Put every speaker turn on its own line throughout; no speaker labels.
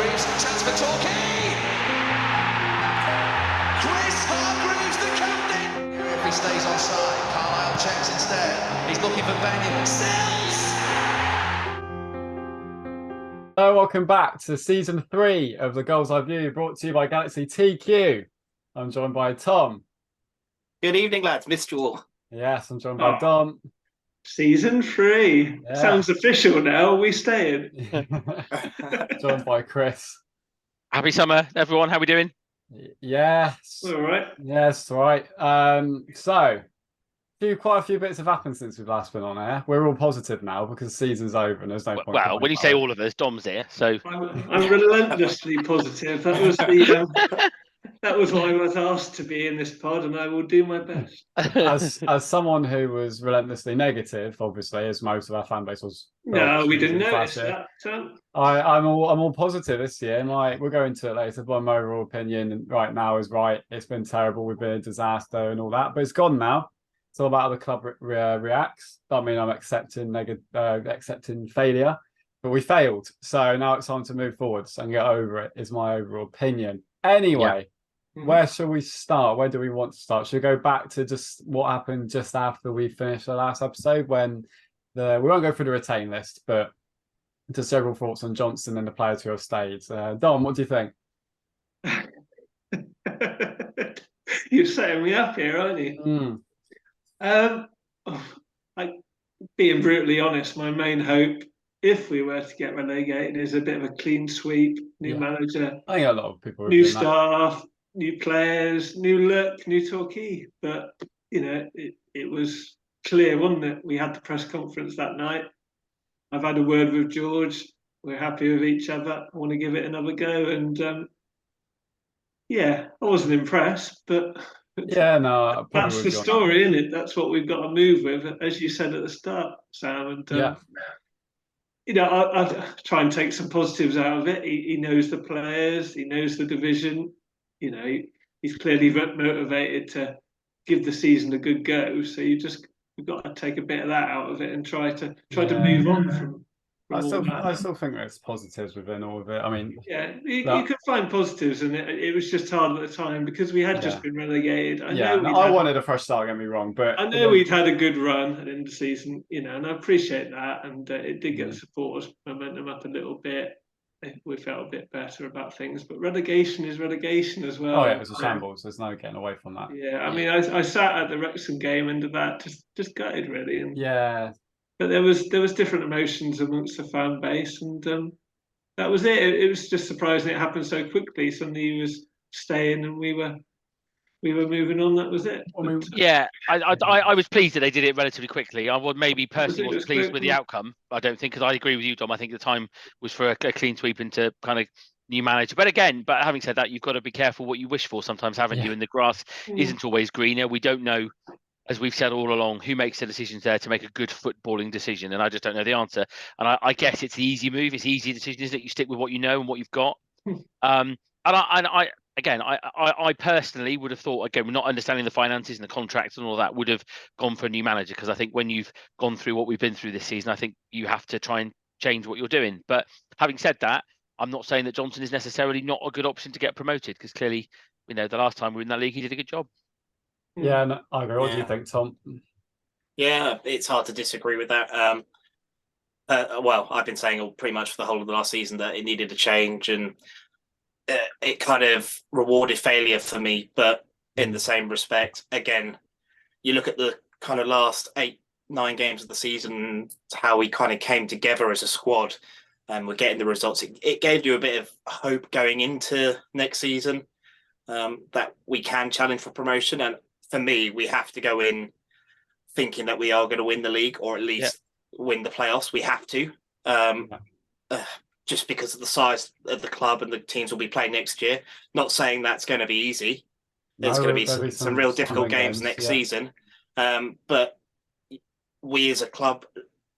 Hargreaves, chance for Torquay! Chris Hargreaves, the captain! If he stays onside, Carlisle checks instead. He's looking for Benyon. Sells!
Hello, welcome back to season 3 of the Goals I View, brought to you by Galaxy TQ. I'm joined by Tom.
Good evening, lads. Missed you all.
Yes, I'm joined by Dom.
Season 3.
Yeah.
Sounds official now. Are we staying?
Joined by Chris.
Happy summer, everyone. How we doing?
Yes.
All right.
Yes, right. So, quite a few bits have happened since we've last been on air. We're all positive now because the season's over and there's no point.
Well, when you say all of us, Dom's here, so
I'm relentlessly positive. That was that was what I was asked to be in this pod, and I will do my best.
As someone who was relentlessly negative, obviously, as most of our fan base was.
No, we didn't notice that.
I'm all positive this year, and like we'll go into it later. But my overall opinion right now is right. It's been terrible. We've been a disaster and all that, but it's gone now. It's all about how the club reacts. I mean, I'm accepting failure, but we failed. So now it's time to move forwards and get over it. Is my overall opinion. Anyway, Where shall we start? Where do we want to start? Should we go back to just what happened just after we finished the last episode when we won't go through the retain list, but just several thoughts on Johnson and the players who have stayed. Dom, what do you think?
You're setting me up here, aren't you? Being brutally honest, my main hope, if we were to get relegated, is a bit of a clean sweep, new manager.
I think a lot of people
new staff, new players, new look, new Torquay. But you know, it was clear, wasn't it? We had the press conference that night. I've had a word with George. We're happy with each other. I want to give it another go. And I wasn't impressed, but that's the story, isn't it? That's what we've got to move with, as you said at the start, Sam. And I'll try and take some positives out of it. He knows the players, he knows the division. You know, he's clearly motivated to give the season a good go. So we've got to take a bit of that out of it and try to move on from
I still think there's positives within all of it. I mean,
you could find positives, and it was just hard at the time because we had just been relegated.
I wanted a fresh start. Don't get me wrong, but
I know we'd had a good run at the end of the season, you know, and I appreciate that. And it did get the supporters' momentum up a little bit. We felt a bit better about things, but relegation is relegation as well.
Oh yeah, it was a shambles. There's no getting away from that.
Yeah, I mean, I sat at the Wrexham game under that, just gutted really, and but there was different emotions amongst the fan base, and that was it. It was just surprising it happened so quickly. Suddenly he was staying, and we were moving on. That was it.
I was pleased that they did it relatively quickly. I would maybe personally wasn't pleased with the outcome. I don't think, because I agree with you, Dom. I think the time was for a clean sweep into kind of new manager. But having said that, you've got to be careful what you wish for sometimes, haven't you? And the grass isn't always greener. We don't know, as we've said all along, who makes the decisions there to make a good footballing decision. And I just don't know the answer. And I guess it's the easy move. It's the easy decision, isn't it? You stick with what you know and what you've got. I personally would have thought, again, not understanding the finances and the contracts and all that, would have gone for a new manager, because I think when you've gone through what we've been through this season, I think you have to try and change what you're doing. But having said that, I'm not saying that Johnson is necessarily not a good option to get promoted, because clearly, you know, the last time we were in that league, he did a good job.
Yeah, no, I agree. What do you think, Tom?
Yeah, it's hard to disagree with that. Well, I've been saying pretty much for the whole of the last season that it needed a change, and it kind of rewarded failure for me. But in the same respect, again, you look at the kind of last 8-9 games of the season, how we kind of came together as a squad, and we're getting the results. It gave you a bit of hope going into next season, that we can challenge for promotion. And for me, we have to go in thinking that we are going to win the league, or at least win the playoffs. We have to. Just because of the size of the club and the teams will be playing next year. Not saying that's going to be easy. There's going to be some real difficult games next season. But we as a club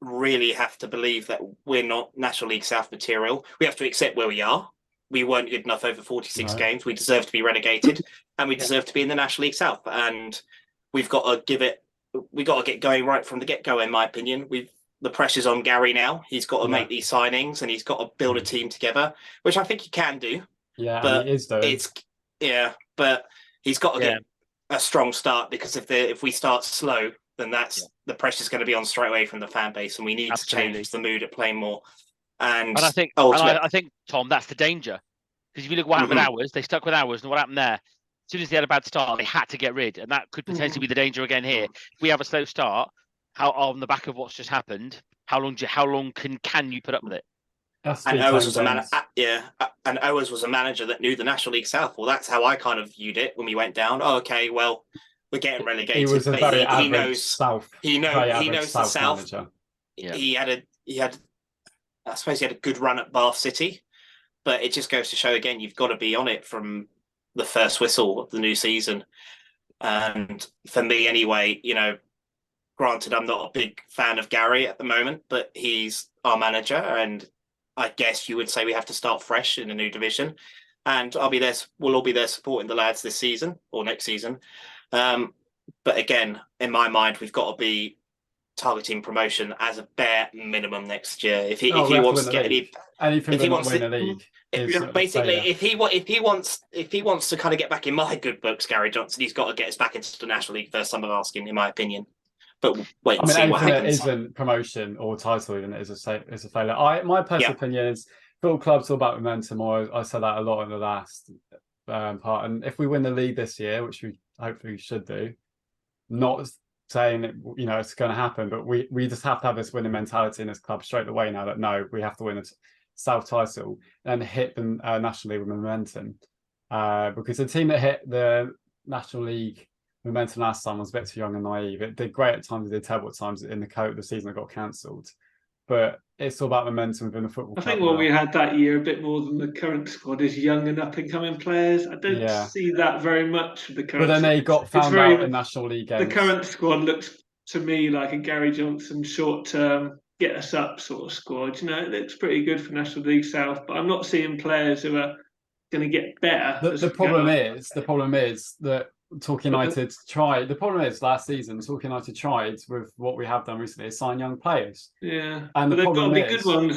really have to believe that we're not National League South material. We have to accept where we are. We weren't good enough over 46 games. We deserve to be relegated, and we deserve to be in the National League South. And we've got to get going right from the get-go, in my opinion. the pressure's on Gary now. He's got to make these signings and he's got to build a team together, which I think he can do.
Yeah,
but
and he is doing.
But he's got to get a strong start, because if we start slow, then the pressure's going to be on straight away from the fan base, and we need to change the mood at playing more. And
I think, Tom, that's the danger. Because if you look what happened with Ours, they stuck with Ours, and what happened there? As soon as they had a bad start, they had to get rid, and that could potentially be the danger again here. If we have a slow start, how on the back of what's just happened, how long can you put up with it?
And Owers was and Owers was a manager that knew the National League South. Well, that's how I kind of viewed it when we went down. Oh, okay, well, we're getting relegated.
He was a very average South.
He knows the South.
Manager.
He had I suppose he had a good run at Bath City, but it just goes to show again, you've got to be on it from the first whistle of the new season. And for me, anyway, granted, I'm not a big fan of Gary at the moment, but he's our manager, and I guess you would say we have to start fresh in a new division. And I'll be there. We'll all be there supporting the lads this season or next season. But again, in my mind, we've got to be targeting promotion as a bare minimum next year. If he wants to get
anything, if he wants to win a league,
basically, if he wants to kind of get back in my good books, Gary Johnson, he's got to get us back into the National League first. I'm asking, in my opinion. But wait and see what happens.
That isn't promotion or title, even is a failure. My personal opinion is football clubs all about momentum. I said that a lot in the last part. And if we win the league this year, which we hopefully should do, not saying that it's going to happen, but we just have to have this winning mentality in this club straight away now. That no, we have to win a South title and hit the National League with momentum. Because the team that hit the National League momentum last time was a bit too young and naive. It did great at times, it did terrible at times in the season that got cancelled. But it's all about momentum within the football club.
I think what we had that year, a bit more than the current squad, is young and up-and-coming players. I don't see that very much with the current
But then they got found out in National League games.
The current squad looks, to me, like a Gary Johnson short-term, get-us-up sort of squad. It looks pretty good for National League South, but I'm not seeing players who are going to get better.
The problem is that Torquay United tried. The problem is last season Torquay United tried with what we have done recently is sign young players.
Yeah,
and
they've got to be good ones.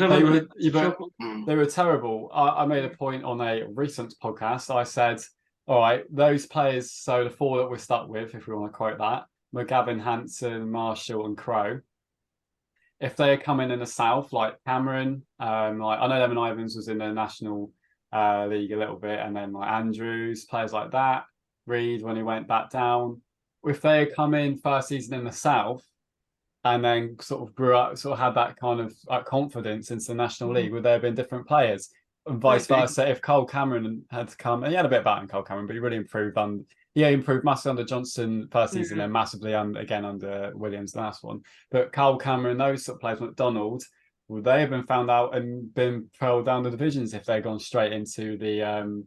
They were terrible. I made a point on a recent podcast. I said, all right, those players. So the four that we're stuck with, if we want to quote that, McGavin, Hanson, Marshall, and Crow. If they come in the South, like Cameron, I know Evan Ivans was in the National League a little bit, and then like Andrews, players like that. Reed when he went back down. If they come in first season in the South and then sort of grew up, sort of had that kind of confidence into the National League, would there have been different players? And vice versa, if Cole Cameron had to come, and he had a bit better than Cole Cameron, but he really improved. He improved massively under Johnson first season, and massively again under Williams the last one. But Cole Cameron, those sort of players, McDonald, would they have been found out and been thrown down the divisions if they'd gone straight into the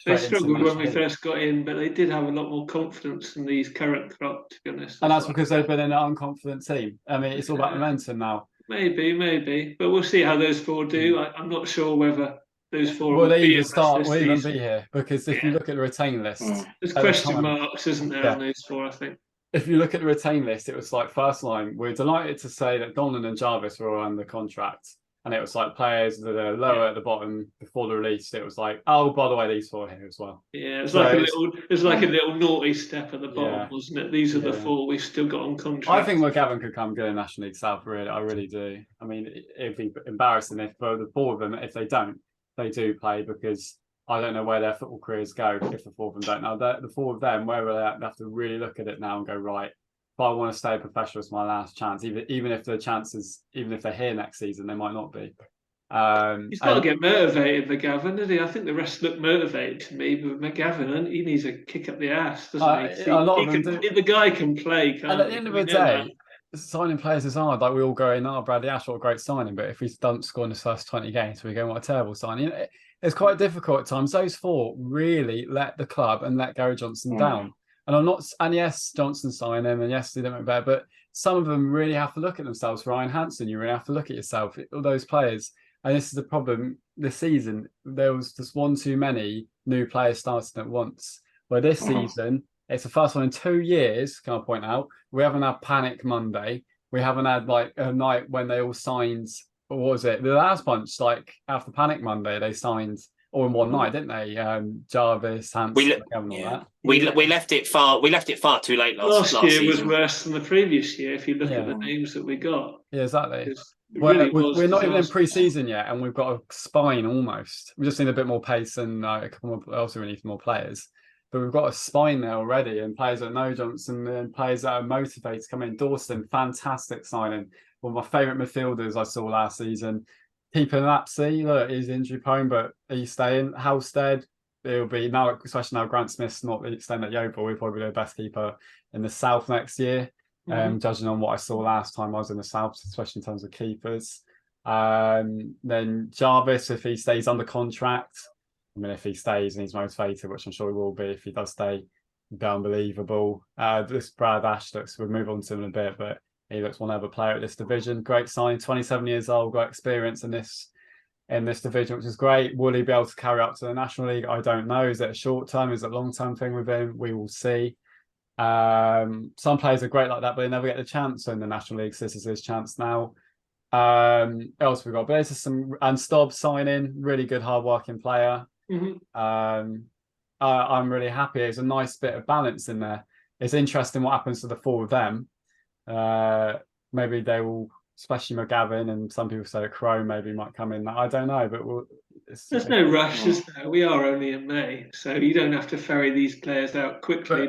They struggled when we first got in, but they did have a lot more confidence than these current crop, to be honest.
And that's because they've been in an unconfident team. I mean, it's all about momentum now.
Maybe. But we'll see how those four do. I'm not sure whether those four
will even be here. Because if you look at the retain list...
There's question marks, isn't there, on those four, I think.
If you look at the retain list, it was like first line. We're delighted to say that Donlan and Jarvis were all under contract. And it was like players that are lower at the bottom before the release. It was like, oh, by the way, these four here as well.
Yeah, it was like a little naughty step at the bottom, wasn't it? These are the four we've still got on contract.
I think McGavin could come good in National League South. Really, I really do. I mean, it'd be embarrassing if for the four of them, if they do play, because I don't know where their football careers go if the four of them don't. Now, the four of them, where they have to really look at it now and go, right, if I want to stay a professional, it's my last chance. Even if the chances, even if they're here next season, they might not be.
He's got to get motivated, McGavin, doesn't he? I think the rest look motivated to me, but McGavin, he needs a kick up the ass, doesn't he? The guy can play, can't he?
And at the end of the day, signing players is hard. Like we all go in, Bradley Ash, what a great signing. But if he doesn't score in his first 20 games, we go, what a terrible signing. It's quite difficult at times. Those four really let the club and let Gary Johnson down. And yes, Johnson signed him, and yes, they didn't make better, but some of them really have to look at themselves. Ryan Hansen, you really have to look at yourself. All those players, and this is the problem this season. There was just one too many new players starting at once. Where this season, it's the first one in 2 years, can I point out? We haven't had Panic Monday. we haven't had like a night when they all signed. What was it? The last bunch, like after Panic Monday, they signed all in one night, didn't they? Jarvis, Hanson, and all that.
We left it far too late last
year was
season.
Worse than the previous year if you look at the names that we got.
Yeah, exactly.
Really
we're not even in pre-season yet, and we've got a spine almost. We just need a bit more pace and a couple more. Also, we need more players, but we've got a spine there already, and players that know Johnson, and players that are motivated to come in. Dawson, fantastic signing. One of my favourite midfielders I saw last season. Keeper Lapsey, look, he's injury prone, but he's staying. Halstead, it'll be now, especially now Grant Smith's not staying at Yeovil. We'll probably be the best keeper in the South next year. Judging on what I saw last time I was in the South, especially in terms of keepers. Then Jarvis, if he stays under contract, I mean, if he stays and he's motivated, which I'm sure he will be, if he does stay, he'll be unbelievable. This Brad Ash looks, we'll move on to him in a bit, but he looks one other player at this division. Great sign, 27 years old, got experience in this division, which is great. Will he be able to carry up to the National League? I don't know. Is it a short term? Is it a long term thing with him? We will see. Some players are great like that, but they never get the chance in the National League. So this is his chance now. Else we got? But there's some and Stobbs signing, really good, hard-working player. I'm really happy. It's a nice bit of balance in there. It's interesting what happens to the four of them. Maybe they will, especially McGavin, and some people say Crow maybe might come in. I don't know, but
there's no rush, is there? We are only in May, so you don't have to ferry these players out quickly.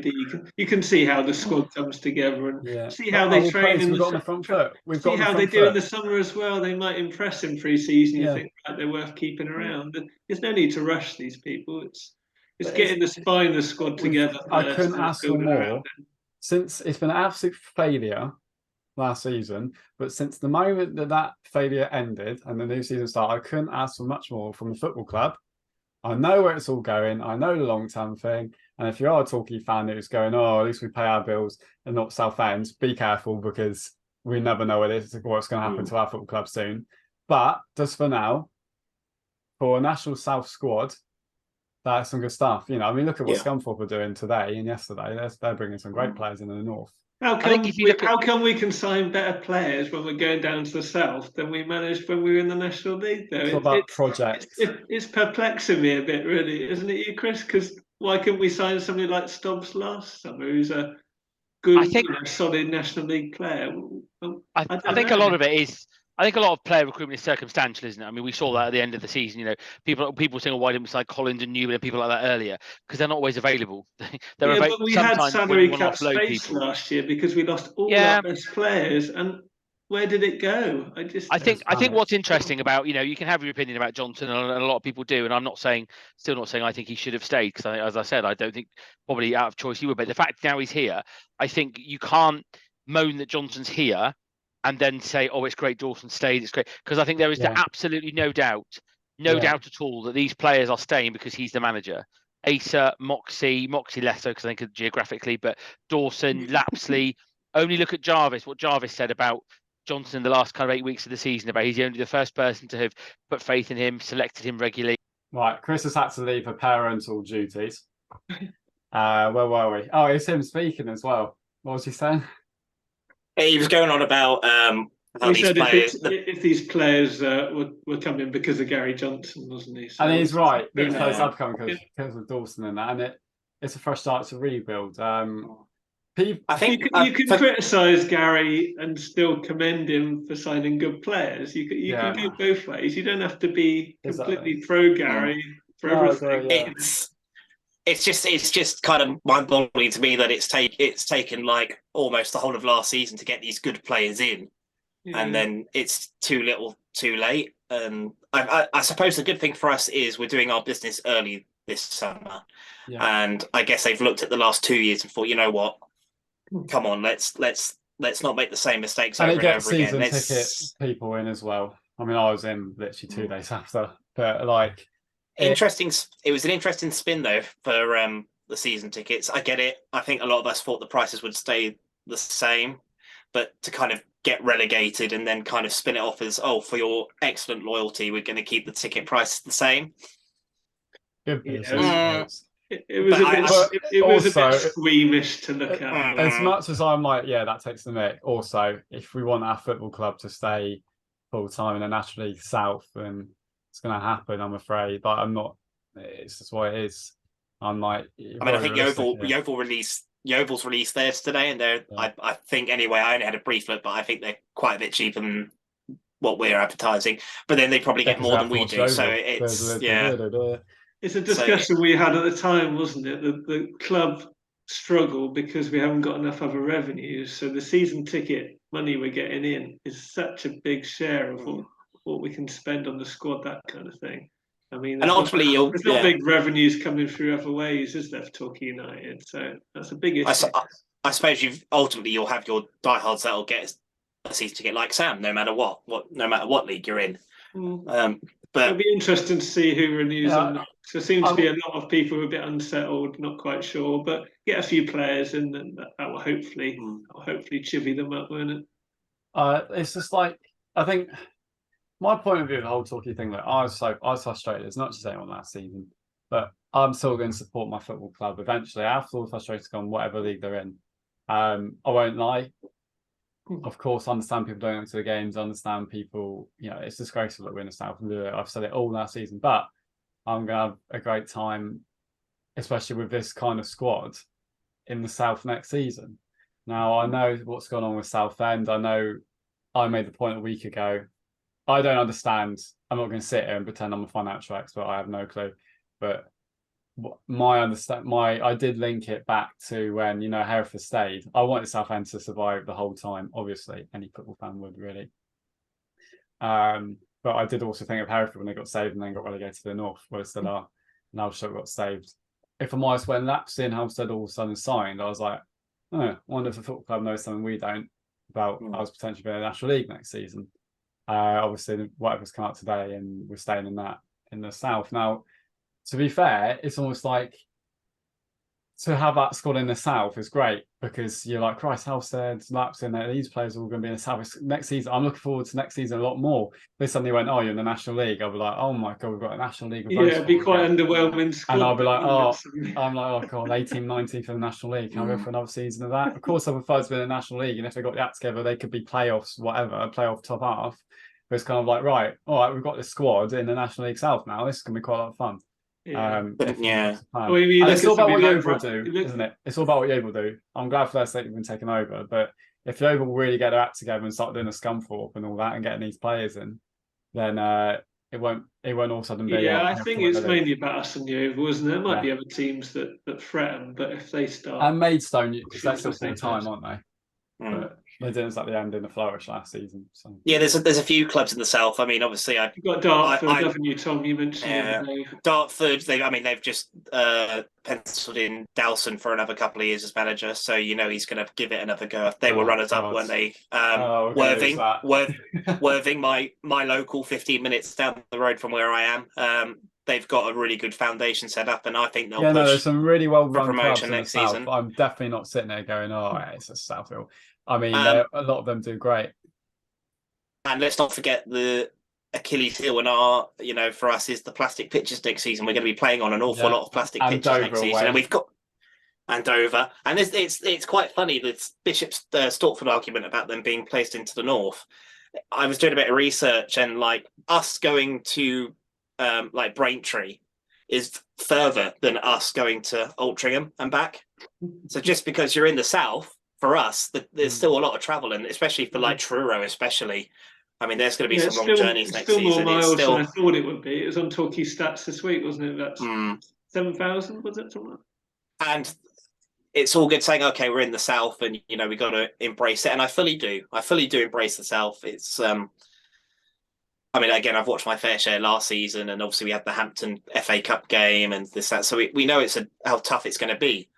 You can see how the squad comes together and see how they train.
We've got on the front foot. We've got
how they do in the summer as well. They might impress in pre-season. You think they're worth keeping around. There's no need to rush these people. It's getting the spine of the squad together.
I couldn't ask for more. Since it's been an absolute failure last season, but since the moment that failure ended and the new season started, I couldn't ask for much more from the football club. I know where it's all going. I know the long-term thing. And if you are a Torquay fan who's going, at least we pay our bills and not Southend, be careful because we never know what's going to happen to our football club soon. But just for now, for a National South squad, that's some good stuff. You know, I mean, look at what Scunthorpe are doing today and yesterday. They're bringing some great players in the north.
How come we can sign better players when we're going down to the south than we managed when we were in the National League? Though
it's about projects.
It's perplexing me a bit, really, isn't it, you, Chris? Because why couldn't we sign somebody like Stobbs last summer, who's a good, solid National League player?
I think a lot of it is. I think a lot of player recruitment is circumstantial, isn't it? I mean, we saw that at the end of the season. You know, people saying, "Why didn't we sign Collins and Newman and people like that earlier?" Because they're not always available.
But we had salary cap space last year because we lost all our best players. And where did it go? I think
what's interesting about, you can have your opinion about Johnson, and a lot of people do. And I'm still not saying I think he should have stayed because, as I said, I don't think probably out of choice he would. But the fact now he's here, I think you can't moan that Johnson's here and then say, it's great Dawson stayed, it's great. Because I think there is absolutely no doubt at all that these players are staying because he's the manager. Asa, Moxie less so because I think geographically, but Dawson, Lapsley. Only look at Jarvis, what Jarvis said about Johnson in the last kind of 8 weeks of the season, about he's only the first person to have put faith in him, selected him regularly.
Right, Chris has had to leave for parental duties. Where were we? Oh, it's him speaking as well. What was he saying?
He was going on about how these players.
If these players were coming because of Gary Johnson, wasn't he? So
and he's right. These players have come because of Dawson and that, and it's a fresh start to rebuild.
I think
you can criticise Gary and still commend him for signing good players. You can go both ways. You don't have to be completely pro Gary for everything.
It's just kind of mind-boggling to me that it's taken like almost the whole of last season to get these good players in, and then it's too little, too late. And I suppose the good thing for us is we're doing our business early this summer, and I guess they've looked at the last 2 years and thought, you know what, come on, let's not make the same mistakes over and over again.
Ticket people in as well. I mean, I was in literally 2 days after, but like.
Interesting. It was an interesting spin though for the season tickets. I get it. I think a lot of us thought the prices would stay the same, but to kind of get relegated and then kind of spin it off as, for your excellent loyalty, we're going to keep the ticket prices the same.
Good business.
It was
But
a bit. It was a bit squeamish to look at.
As much as I'm like, yeah, that takes the mick. Also, if we want our football club to stay full time in the National League South, then it's going to happen. I'm afraid, but I'm not. It's just what it is. I'm like,
I mean, I think Yeovil's released theirs today, and they're. Yeah. I think anyway. I only had a brief look, but I think they're quite a bit cheaper than what we're advertising. But then they probably get more than we do. So it's
It's a discussion we had at the time, wasn't it? The club struggle because we haven't got enough other revenues. So the season ticket money we're getting in is such a big share of what we can spend on the squad, that kind of thing. I mean, there's not big revenues coming through other ways, is there, for Torquay United? So that's a big issue.
I suppose you'll have your diehards that'll get a season ticket like Sam, no matter what league you're in. But
it'll be interesting to see who renews on that. So there seems to be a lot of people who are a bit unsettled, not quite sure, but get a few players in, and that will hopefully chivvy them up, won't it?
It's just like, I think my point of view of the whole Torquay thing, like I was frustrated. It's not just anyone last season, but I'm still going to support my football club. Eventually, I have to be frustrated on whatever league they're in. I won't lie. Of course, I understand people don't go to the games. I understand people, it's disgraceful that we're in the South and do it. I've said it all last season, but I'm going to have a great time, especially with this kind of squad in the South next season. Now, I know what's gone on with Southend. I know I made the point a week ago. I don't understand. I'm not going to sit here and pretend I'm a financial expert. I have no clue. But I did link it back to when Hereford stayed. I wanted Southend to survive the whole time. Obviously, any football fan would really. But I did also think of Hereford when they got saved and then got relegated to the North, where they still are. Now Halstead got saved. If I'm honest, when Lapsey and Halstead all of a sudden signed, I was like, I wonder if the football club knows something we don't about us potentially being in the National League next season. Obviously, whatever's come out today, and we're staying in the South now. To be fair, it's almost like to have that squad in the South is great because you're like, Christ, Halstead, Lapsey, these players are all going to be in the South. Next season, I'm looking forward to next season a lot more. They suddenly went, you're in the National League. I'll be like, oh my God, we've got a National League.
It'd be quite underwhelming squad.
And I'll be like, I'm like, oh God, 18, 19 for the National League. Can I go for another season of that? Of course, I prefer to be in the National League. And if they got that together, they could be playoffs, whatever, playoff top half. But it's kind of like, right, all right, we've got this squad in the National League South now. This is going to be quite a lot of fun.
It's
all about what Yeovil do, isn't it? It's all about what Yeovil do. I'm glad for their sake they've been taken over, but if Yeovil really get their act together and start doing a Scunthorpe and all that and getting these players in, then it won't all of a sudden be.
I think it's mainly about us and Yeovil, isn't it? There might be other teams that threaten, but if they start
and Maidstone, because that's still full time, aren't they? But they didn't at the end in the flourish last season. So.
Yeah, there's a few clubs in the South. I mean, obviously,
you've got Dartford, haven't you, Tom? You mentioned
Dartford. They've just penciled in Dowson for another couple of years as manager, so he's going to give it another go. They were runners up, weren't they? Worthing, my local, 15 minutes down the road from where I am. They've got a really good foundation set up, and I think they'll push.
There's some really well run
clubs
promotion
next
season.
season.
I'm definitely not sitting there going, it's a Southfield. I mean, a lot of them do great.
And let's not forget the Achilles heel in our, for us is the plastic pitches next season. We're going to be playing on an awful lot of plastic pitches next season, and we've got Dover. And it's quite funny the Bishop's Stortford argument about them being placed into the North. I was doing a bit of research, and like us going to like Braintree is further than us going to Altrincham and back. So just because you're in the South, for us, there's still a lot of travel, and especially for like Truro, especially. I mean, there's going to be some long journeys next season.
Still more miles than I thought it would be. It was on Torquay Stats this week, wasn't it? That's 7,000, was it? Something like that?
And it's all good saying, okay, we're in the South, and we got to embrace it. And I fully do. I fully do embrace the South. It's I mean, again, I've watched my fair share last season, and obviously we had the Hampton FA Cup game and this, that. So we know how tough it's going to be.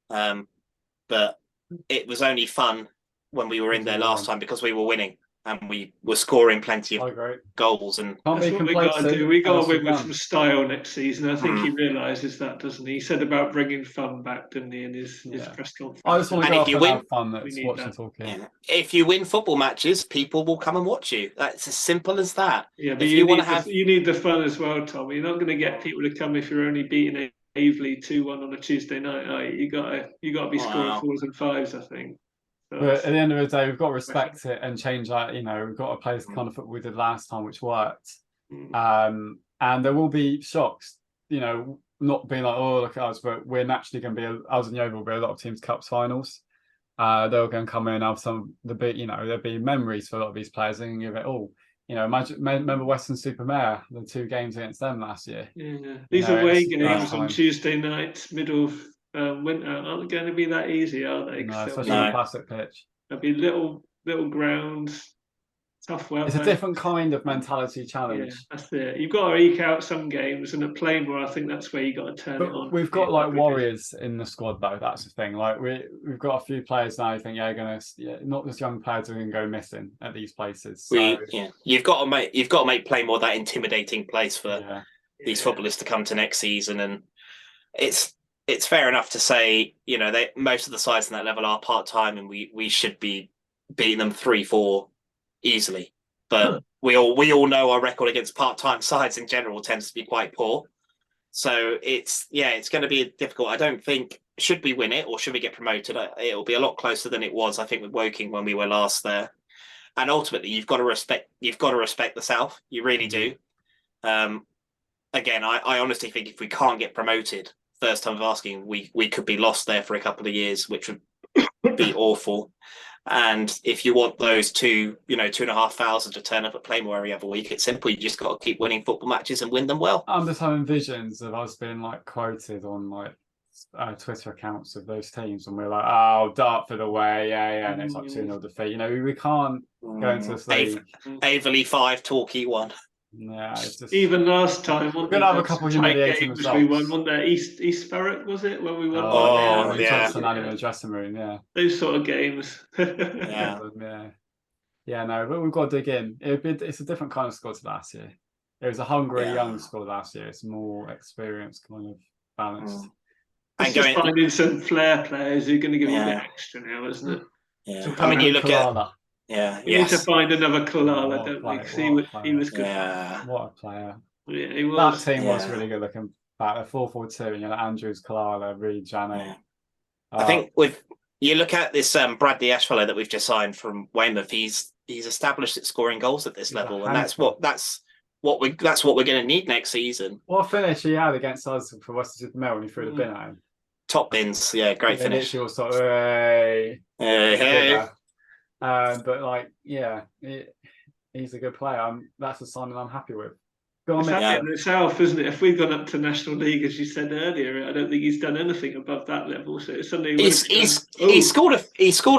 But it was only fun when we were in there last time because we were winning and we were scoring plenty of goals. And
that's what we got to do. We got to win with some style next season. I think he realises that, doesn't he? He said about bringing fun back, didn't he, in his press conference?
I just want to go and have fun. That's watching Torquay.
Yeah. If you win football matches, people will come and watch you. That's as simple as that.
Yeah, but you need the fun as well, Tom. You're not going to get people to come if you're only beating Avely 2-1 on a Tuesday night. You gotta be scoring
Wow.
4s and 5s, I think. So
But at the end of the day, we've got to respect it and change that. You know, we've got to play the kind of football we did last time, which worked. And there will be shocks, you know, not being like, oh, look at us, but we're naturally going to be, us and Yeovil will be a lot of teams' Cups finals. They're going to come in and have some, you know, there'll be memories for a lot of these players. They can give it all. You know, remember Western-super-Mare, the 2 games against them last year.
Yeah, these away games on Tuesday nights, middle of winter, aren't going to be that easy, are they?
No, especially on a plastic pitch.
There'll be little grounds, tough weather.
It's a different kind of mentality challenge.
Yeah, that's it. You've got to eke out some games, and at Plainmoor, I think that's where you got to turn it on.
We've got like warriors in the squad, though. That's the thing. Like we've got a few players now. I think not just young players are going to go missing at these places. So,
you've got to make Plainmoor that intimidating place for these footballers to come to next season, and it's fair enough to say, you know, most of the sides in that level are part time, and we should be beating them 3-4 easily. But we all know our record against part-time sides in general tends to be quite poor. So it's going to be difficult. I don't think, should we win it or should we get promoted, it'll be a lot closer than it was, I think, with Woking when we were last there. And ultimately, you've got to respect the South. You really do. Again, I honestly think if we can't get promoted, first time of asking, we could be lost there for a couple of years, which would be awful. And if you want those 2,500 to turn up at Plainmoor every other week, it's simple. You just got to keep winning football matches and win them well.
I'm just having visions of us being like quoted on like Twitter accounts of those teams, and we're like, "Oh, Dartford away, and it's like 2-0 defeat." You know, we can't go into this league.
Averley 5, Torquay 1.
Yeah, it's just...
even last time.
We're gonna have a couple of humiliating results.
We won, wasn't there? East Ferret, was it, when we won?
Johnson in the dressing room,
those sort of games.
No, but we've got to dig in. It's a different kind of squad to last year. It was a hungry young squad last year. It's more experienced, kind of balanced.
It's just finding some flair players who are going to give you a bit extra now, isn't it?
Yeah, I mean, you look at.
You need to find another Kalala, don't we? He was good.
Yeah. What a player.
Yeah, he was.
That team was really good looking back. They're 4-4-2, and Andrews, Kalala, Reed, Janet.
I think you look at this Bradley Ash fellow that we've just signed from Weymouth, he's established at scoring goals at this level, and that's what we're going to need next season.
What a finish he had against us for Western-super-Mare when he threw the bin at him.
Top bins, great finish.
Literally was hey. But like, he's a good player. That's a sign that I'm happy with.
It's happy in itself, isn't it? If we've gone up to National League, as you said earlier, I don't think he's done anything above that level. So it's something
he scored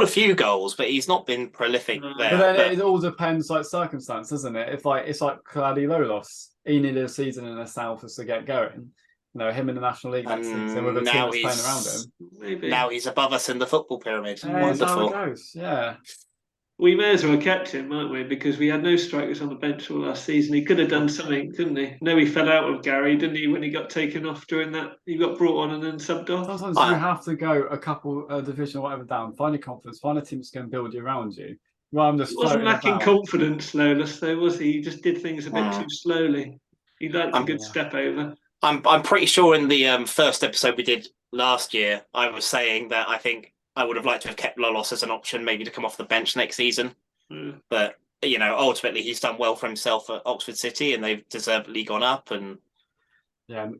a few goals, but he's not been prolific there.
But then it all depends, like circumstance, doesn't it? It's like Clady Lolos. He needed a season in the South to get going. You know, him in the National League next season with a team that's playing around him.
Maybe.
Now he's above us in the football pyramid.
Wonderful. How it goes. Yeah.
We may as well have kept him, mightn't we? Because we had no strikers on the bench all last season. He could have done something, couldn't he? No, he fell out with Gary, didn't he, when he got taken off during that? He got brought on and then subbed off.
Sometimes you have to go a couple division or whatever down, find your confidence, find a team that's going to build you around you. Well, he
wasn't lacking confidence, Lolas, though, was he? He just did things a bit too slowly. He liked a good step over.
I'm pretty sure in the first episode we did last year, I was saying that I think I would have liked to have kept Lolos as an option, maybe to come off the bench next season. But ultimately he's done well for himself at Oxford City, and they've deservedly gone up. And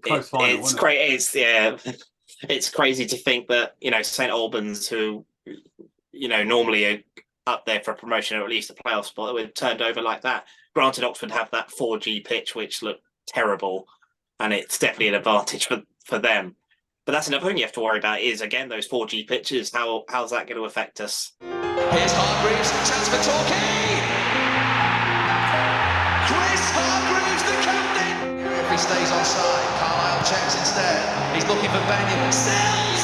close final,
it's great. It's crazy to think that St Albans, who normally are up there for promotion or at least a playoff spot, were turned over like that. Granted, Oxford have that 4G pitch which looked terrible, and it's definitely an advantage for them. But that's another thing you have to worry about is, again, those 4G pitches. How's that going to affect us?
Here's Hargreaves, chance for Torquay! Chris Hargreaves, the captain! If he stays onside, Carlisle checks instead. He's looking for Benyon. Sells!